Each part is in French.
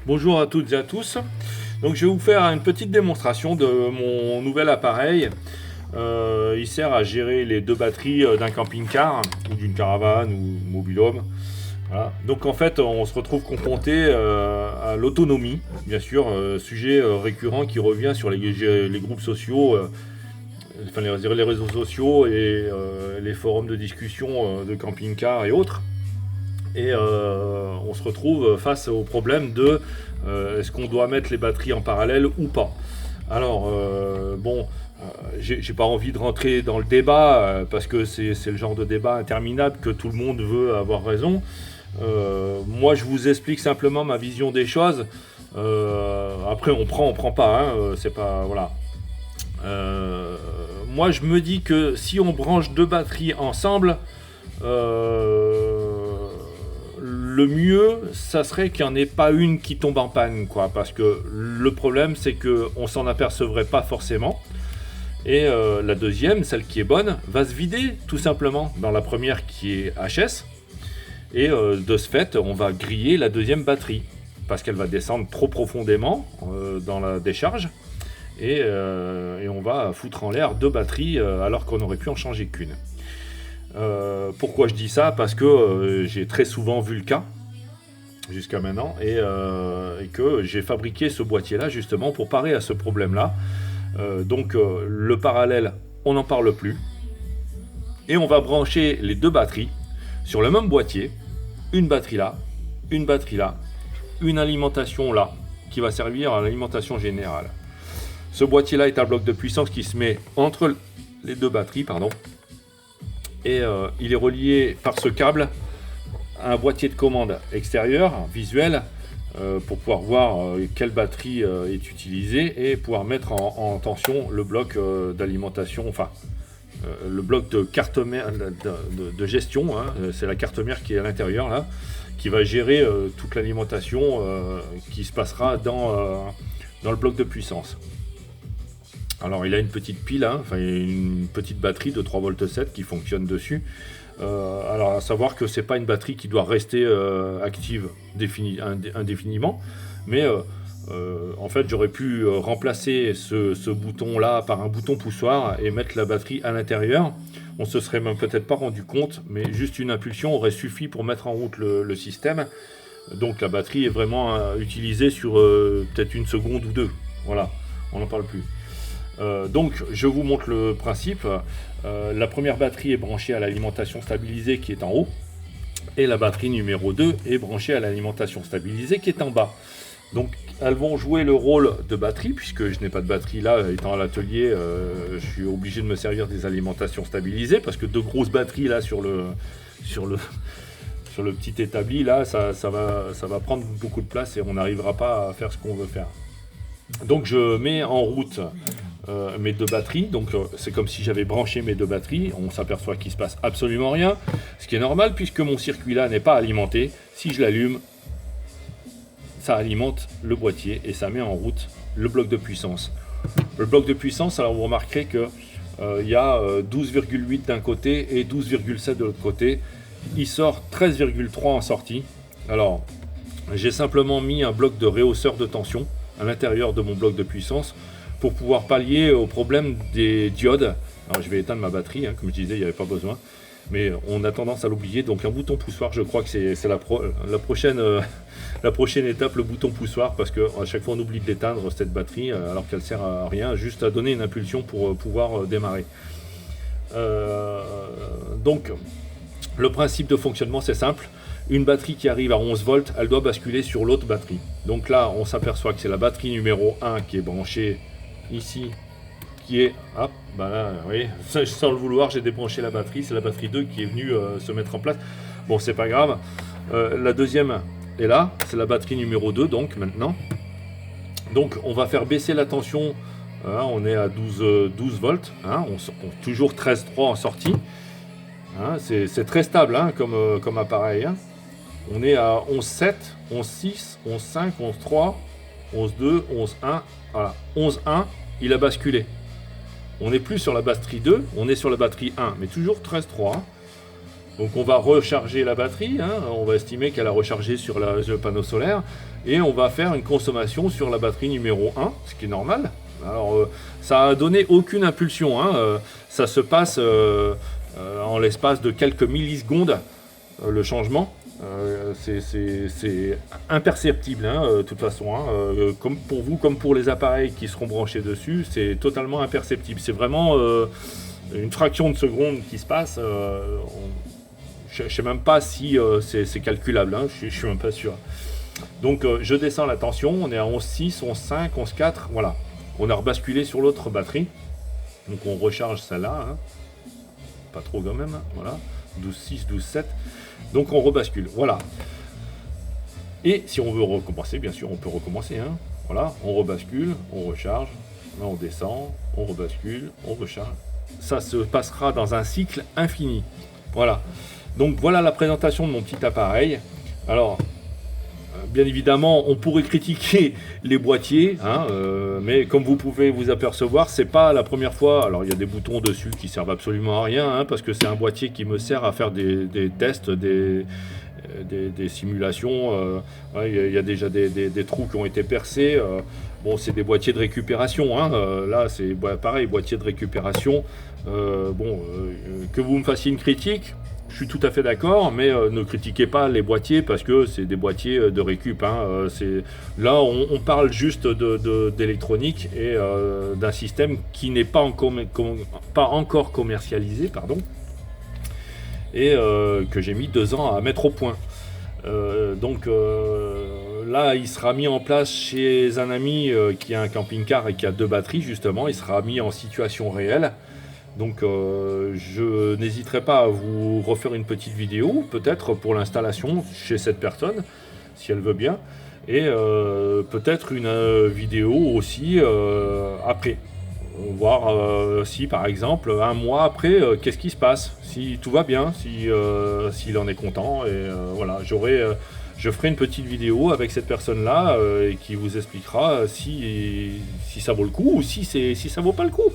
Bonjour à toutes et à tous. Donc je vais vous faire une petite démonstration de mon nouvel appareil. Il sert à gérer les deux batteries d'un camping-car ou d'une caravane ou mobil-home. Voilà. Donc en fait on se retrouve confronté à l'autonomie, bien sûr, sujet récurrent qui revient sur les groupes sociaux, enfin les réseaux sociaux et les forums de discussion de camping-car et autres. Et on se retrouve face au problème de est-ce qu'on doit mettre les batteries en parallèle ou pas. Alors, j'ai pas envie de rentrer dans le débat parce que c'est le genre de débat interminable que tout le monde veut avoir raison. Moi, je vous explique simplement ma vision des choses. Après, on prend pas, hein, c'est pas. Voilà. Moi, je me dis que si on branche deux batteries ensemble, le mieux, ça serait qu'il n'y en ait pas une qui tombe en panne, quoi. Parce que le problème, c'est qu'on s'en apercevrait pas forcément. Et la deuxième, celle qui est bonne, va se vider tout simplement dans la première qui est HS. Et de ce fait, on va griller la deuxième batterie parce qu'elle va descendre trop profondément dans la décharge. Et on va foutre en l'air deux batteries alors qu'on aurait pu en changer qu'une. Pourquoi je dis ça? Parce que j'ai très souvent vu le cas jusqu'à maintenant et que j'ai fabriqué ce boîtier là justement pour parer à ce problème là. Donc le parallèle, on n'en parle plus et on va brancher les deux batteries sur le même boîtier, une batterie là, une alimentation là qui va servir à l'alimentation générale. Ce boîtier là est un bloc de puissance qui se met entre les deux batteries, pardon. Et il est relié par ce câble à un boîtier de commande extérieur, visuel, pour pouvoir voir quelle batterie est utilisée et pouvoir mettre en tension le bloc d'alimentation, enfin le bloc de carte mère de gestion, hein, c'est la carte mère qui est à l'intérieur là, qui va gérer toute l'alimentation qui se passera dans le bloc de puissance. Alors il a une petite pile, hein, enfin une petite batterie de 3,7 V qui fonctionne dessus. Alors à savoir que c'est pas une batterie qui doit rester active indéfiniment, mais en fait j'aurais pu remplacer ce bouton là par un bouton poussoir et mettre la batterie à l'intérieur. On se serait même peut-être pas rendu compte, mais juste une impulsion aurait suffi pour mettre en route le système. Donc la batterie est vraiment utilisée sur peut-être une seconde ou deux. Voilà, on n'en parle plus. Donc je vous montre le principe. La première batterie est branchée à l'alimentation stabilisée qui est en haut et la batterie numéro 2 est branchée à l'alimentation stabilisée qui est en bas. Donc elles vont jouer le rôle de batterie puisque je n'ai pas de batterie là, étant à l'atelier, je suis obligé de me servir des alimentations stabilisées parce que deux grosses batteries là sur le petit établi là, ça va prendre beaucoup de place et on n'arrivera pas à faire ce qu'on veut faire. Donc je mets en route mes deux batteries, donc c'est comme si j'avais branché mes deux batteries. On s'aperçoit qu'il ne se passe absolument rien, ce qui est normal puisque mon circuit là n'est pas alimenté. Si je l'allume, ça alimente le boîtier et ça met en route le bloc de puissance. Le bloc de puissance, alors vous remarquerez que il y a 12,8 d'un côté et 12,7 de l'autre côté. Il sort 13,3 en sortie. Alors j'ai simplement mis un bloc de réhausseur de tension à l'intérieur de mon bloc de puissance pour pouvoir pallier au problème des diodes. Alors je vais éteindre ma batterie, hein, comme je disais, il n'y avait pas besoin, mais on a tendance à l'oublier. Donc un bouton poussoir, je crois que c'est la prochaine étape, le bouton poussoir, parce qu'à chaque fois on oublie de l'éteindre cette batterie alors qu'elle sert à rien, juste à donner une impulsion pour pouvoir démarrer. Donc le principe de fonctionnement c'est simple. Une batterie qui arrive à 11 volts, elle doit basculer sur l'autre batterie. Donc là, on s'aperçoit que c'est la batterie numéro 1 qui est branchée ici, qui est... Hop, bah là, oui, sans le vouloir, j'ai débranché la batterie. C'est la batterie 2 qui est venue se mettre en place. Bon, c'est pas grave. La deuxième est là, c'est la batterie numéro 2, donc maintenant. Donc, on va faire baisser la tension. Hein, on est à 12 volts. Hein, on toujours 13,3 en sortie. Hein, c'est très stable hein, comme appareil. Hein. On est à 11,7, 11,6, 11,5, 11,3, 11,2, 11,1. Voilà, 11,1, il a basculé. On n'est plus sur la batterie 2, on est sur la batterie 1, mais toujours 13,3. Donc on va recharger la batterie, hein, on va estimer qu'elle a rechargé sur le panneau solaire, et on va faire une consommation sur la batterie numéro 1, ce qui est normal. Alors ça a donné aucune impulsion, hein, ça se passe en l'espace de quelques millisecondes, le changement. C'est imperceptible, hein, de toute façon, hein, comme pour vous, comme pour les appareils qui seront branchés dessus, c'est totalement imperceptible. C'est vraiment une fraction de seconde qui se passe. Je ne sais même pas si c'est calculable, hein, je suis même pas sûr. Donc je descends la tension, on est à 11.6, 11.5, 11.4, voilà. On a rebasculé sur l'autre batterie. Donc on recharge celle-là, hein. Pas trop quand même, hein, voilà. 12.6, 12.7. Donc on rebascule, voilà. Et si on veut recommencer, bien sûr, on peut recommencer, hein. Voilà, on rebascule, on recharge, là on descend, on rebascule, on recharge. Ça se passera dans un cycle infini. Voilà. Donc voilà la présentation de mon petit appareil. Alors, bien évidemment, on pourrait critiquer les boîtiers, hein, mais comme vous pouvez vous apercevoir, c'est pas la première fois. Alors, il y a des boutons dessus qui servent absolument à rien, hein, parce que c'est un boîtier qui me sert à faire des tests, des simulations. Il y a déjà des trous qui ont été percés. Bon, c'est des boîtiers de récupération, hein, là, c'est pareil, boîtier de récupération. Que vous me fassiez une critique, je suis tout à fait d'accord, mais ne critiquez pas les boîtiers parce que c'est des boîtiers de récup, hein, là, on parle juste d'électronique et d'un système qui n'est pas encore commercialisé, pardon, et que j'ai mis 2 ans à mettre au point. Là, il sera mis en place chez un ami qui a un camping-car et qui a 2 batteries, justement. Il sera mis en situation réelle. Donc je n'hésiterai pas à vous refaire une petite vidéo, peut-être pour l'installation chez cette personne, si elle veut bien. Et peut-être une vidéo aussi après. Voir si par exemple un mois après qu'est-ce qui se passe, si tout va bien, s'il en est content, et voilà, je ferai une petite vidéo avec cette personne là et qui vous expliquera si ça vaut le coup ou si ça vaut pas le coup.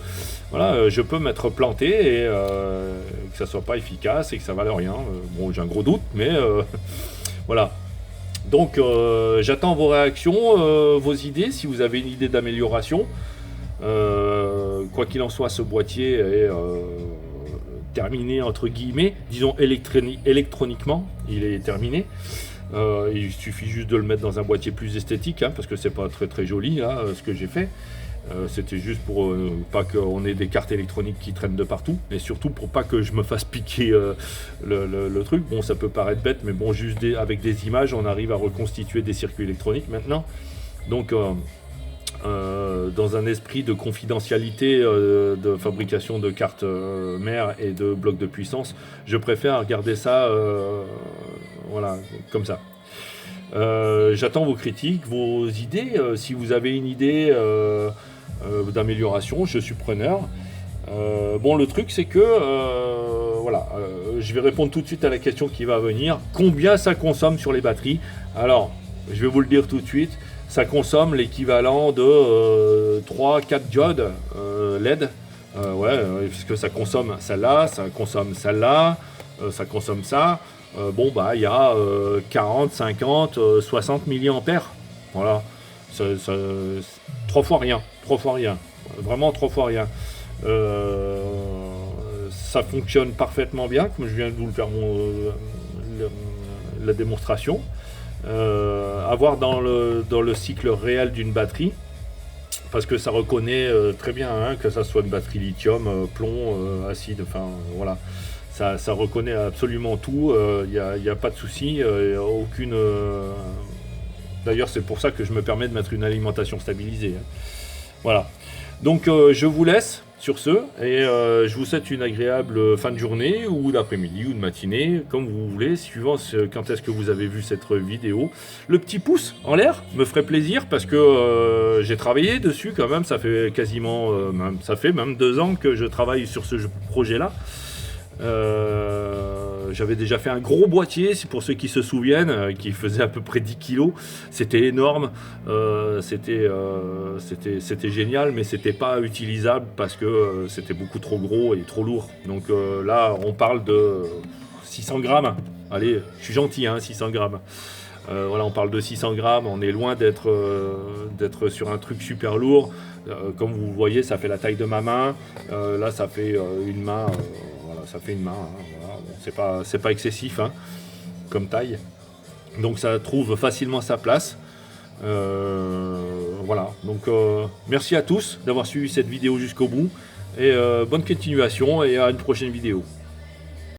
Voilà, je peux m'être planté et que ça soit pas efficace et que ça valait rien. Bon, j'ai un gros doute, mais voilà. Donc j'attends vos réactions, vos idées, si vous avez une idée d'amélioration. Quoi qu'il en soit, ce boîtier est terminé entre guillemets, disons électroniquement, il est terminé. Il suffit juste de le mettre dans un boîtier plus esthétique, hein, parce que c'est pas très très joli là, ce que j'ai fait. C'était juste pour pas qu'on ait des cartes électroniques qui traînent de partout, et surtout pour pas que je me fasse piquer le truc. Bon, ça peut paraître bête, mais bon, juste avec des images, on arrive à reconstituer des circuits électroniques maintenant. Donc dans un esprit de confidentialité de fabrication de cartes mères et de blocs de puissance, je préfère garder ça voilà, comme ça. J'attends vos critiques, vos idées. Si vous avez une idée d'amélioration, je suis preneur. Bon, le truc c'est que voilà, je vais répondre tout de suite à la question qui va venir. Combien ça consomme sur les batteries? Alors, je vais vous le dire tout de suite. Ça consomme l'équivalent de 3-4 diodes LED. Parce que ça consomme celle-là, ça consomme celle-là, ça consomme ça. Bon, bah, il y a 40, 50, 60 milliampères. Voilà. 3 fois rien. 3 fois rien. Vraiment 3 fois rien. Ça fonctionne parfaitement bien, comme je viens de vous le faire la démonstration. À voir dans le cycle réel d'une batterie, parce que ça reconnaît très bien, hein, que ça soit une batterie lithium, plomb, acide, enfin voilà, ça reconnaît absolument tout. Il n'y a pas de souci, aucune. D'ailleurs, c'est pour ça que je me permets de mettre une alimentation stabilisée, hein. Voilà. Donc je vous laisse sur ce, et je vous souhaite une agréable fin de journée, ou d'après-midi, ou de matinée, comme vous voulez, suivant quand est-ce que vous avez vu cette vidéo. Le petit pouce en l'air me ferait plaisir, parce que j'ai travaillé dessus quand même, ça fait quasiment, ça fait même 2 ans que je travaille sur ce projet-là. J'avais déjà fait un gros boîtier, c'est pour ceux qui se souviennent, qui faisait à peu près 10 kg. C'était énorme, c'était génial, mais c'était pas utilisable parce que c'était beaucoup trop gros et trop lourd. Donc là, on parle de 600 grammes. Allez, je suis gentil, hein, 600 grammes. Voilà, on parle de 600 grammes, on est loin d'être sur un truc super lourd. Comme vous voyez, ça fait la taille de ma main. Là, ça fait une main. Voilà, ça fait une main. Hein, voilà. Bon, c'est pas excessif, hein, comme taille. Donc ça trouve facilement sa place. Voilà, donc merci à tous d'avoir suivi cette vidéo jusqu'au bout. Et bonne continuation et à une prochaine vidéo.